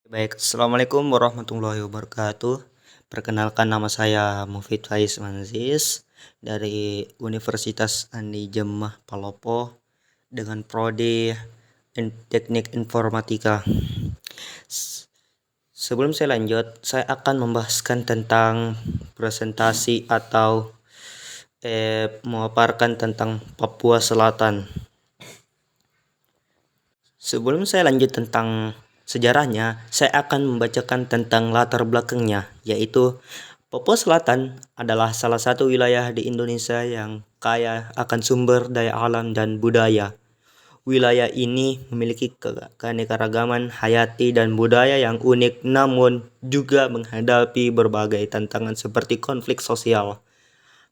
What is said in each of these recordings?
Baik, Assalamualaikum warahmatullahi wabarakatuh. Perkenalkan, nama saya Mufid Faiz Manzis dari Universitas Andi Jemah Palopo dengan prodi Teknik Informatika. Sebelum saya lanjut, saya akan membahaskan tentang presentasi atau memaparkan tentang Papua Selatan. Sebelum saya lanjut tentang sejarahnya, saya akan membacakan tentang latar belakangnya, yaitu Papua Selatan adalah salah satu wilayah di Indonesia yang kaya akan sumber daya alam dan budaya. Wilayah ini memiliki keanekaragaman hayati dan budaya yang unik, namun juga menghadapi berbagai tantangan seperti konflik sosial,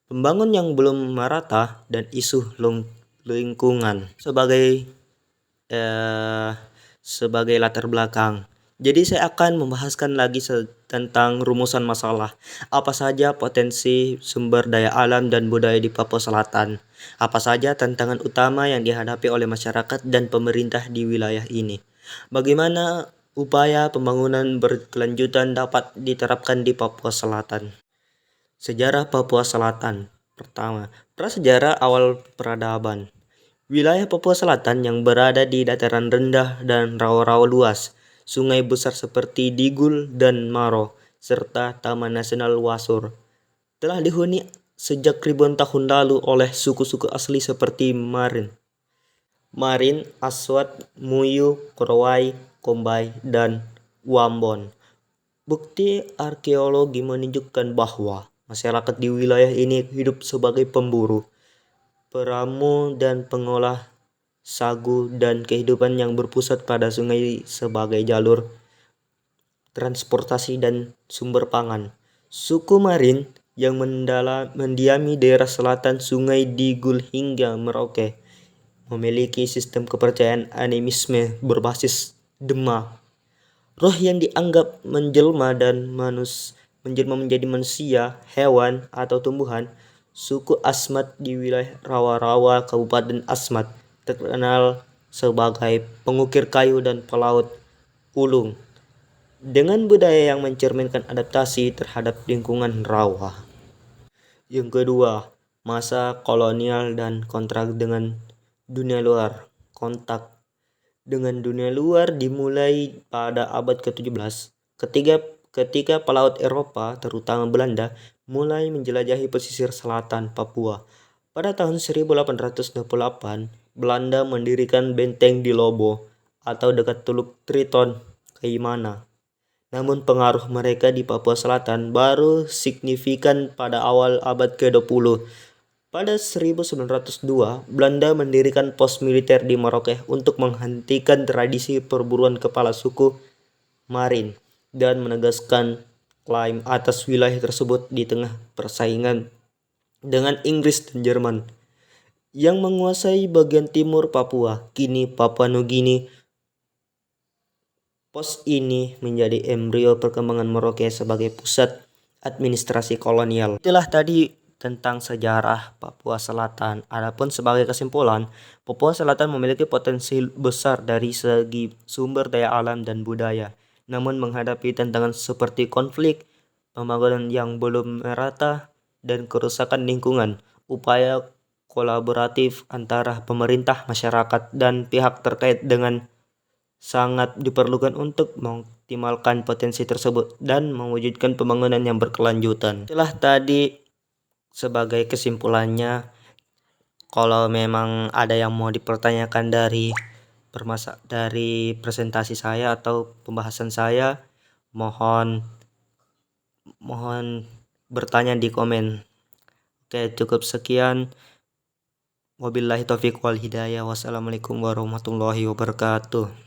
pembangunan yang belum merata, dan isu lingkungan sebagai latar belakang. Jadi saya akan membahaskan lagi tentang rumusan masalah. Apa saja potensi sumber daya alam dan budaya di Papua Selatan? Apa saja tantangan utama yang dihadapi oleh masyarakat dan pemerintah di wilayah ini? Bagaimana upaya pembangunan berkelanjutan dapat diterapkan di Papua Selatan? Sejarah Papua Selatan. Pertama, prasejarah awal peradaban. Wilayah Papua Selatan yang berada di dataran rendah dan rawa-rawa luas, sungai besar seperti Digul dan Maro, serta Taman Nasional Wasur, telah dihuni sejak ribuan tahun lalu oleh suku-suku asli seperti Marin, Aswat, Muyu, Korowai, Kombai, dan Wambon. Bukti arkeologi menunjukkan bahwa masyarakat di wilayah ini hidup sebagai pemburu, peramu, dan pengolah sagu, dan kehidupan yang berpusat pada sungai sebagai jalur transportasi dan sumber pangan. Suku Marin yang mendiami daerah selatan Sungai Digul hingga Merauke memiliki sistem kepercayaan animisme berbasis Dema, roh yang dianggap menjelma menjadi manusia, hewan, atau tumbuhan. Suku Asmat di wilayah Rawa-Rawa, Kabupaten Asmat, terkenal sebagai pengukir kayu dan pelaut ulung, dengan budaya yang mencerminkan adaptasi terhadap lingkungan rawa. Yang kedua, masa kolonial dan kontak dengan dunia luar. Kontak dengan dunia luar dimulai pada abad ke-17 ketika pelaut Eropa, terutama Belanda, mulai menjelajahi pesisir selatan Papua. Pada tahun 1828, Belanda mendirikan benteng di Lobo atau dekat Teluk Triton, Kaimana. Namun pengaruh mereka di Papua Selatan baru signifikan pada awal abad ke-20. Pada 1902, Belanda mendirikan pos militer di Merauke untuk menghentikan tradisi perburuan kepala suku Marin dan menegaskan klaim atas wilayah tersebut di tengah persaingan dengan Inggris dan Jerman yang menguasai bagian timur Papua, kini Papua Nugini. Pos ini menjadi embrio perkembangan Merauke sebagai pusat administrasi kolonial. Itulah tadi tentang sejarah Papua Selatan. Adapun sebagai kesimpulan, Papua Selatan memiliki potensi besar dari segi sumber daya alam dan budaya, namun menghadapi tantangan seperti konflik, pembangunan yang belum merata, dan kerusakan lingkungan. Upaya kolaboratif antara pemerintah, masyarakat, dan pihak terkait dengan sangat diperlukan untuk mengoptimalkan potensi tersebut dan mewujudkan pembangunan yang berkelanjutan. Itulah tadi sebagai kesimpulannya. Kalau memang ada yang mau dipertanyakan dari presentasi saya atau pembahasan saya, mohon bertanya di komen. Oke, cukup sekian. Wabillahi taufiq wal hidayah. Wassalamualaikum warahmatullahi wabarakatuh.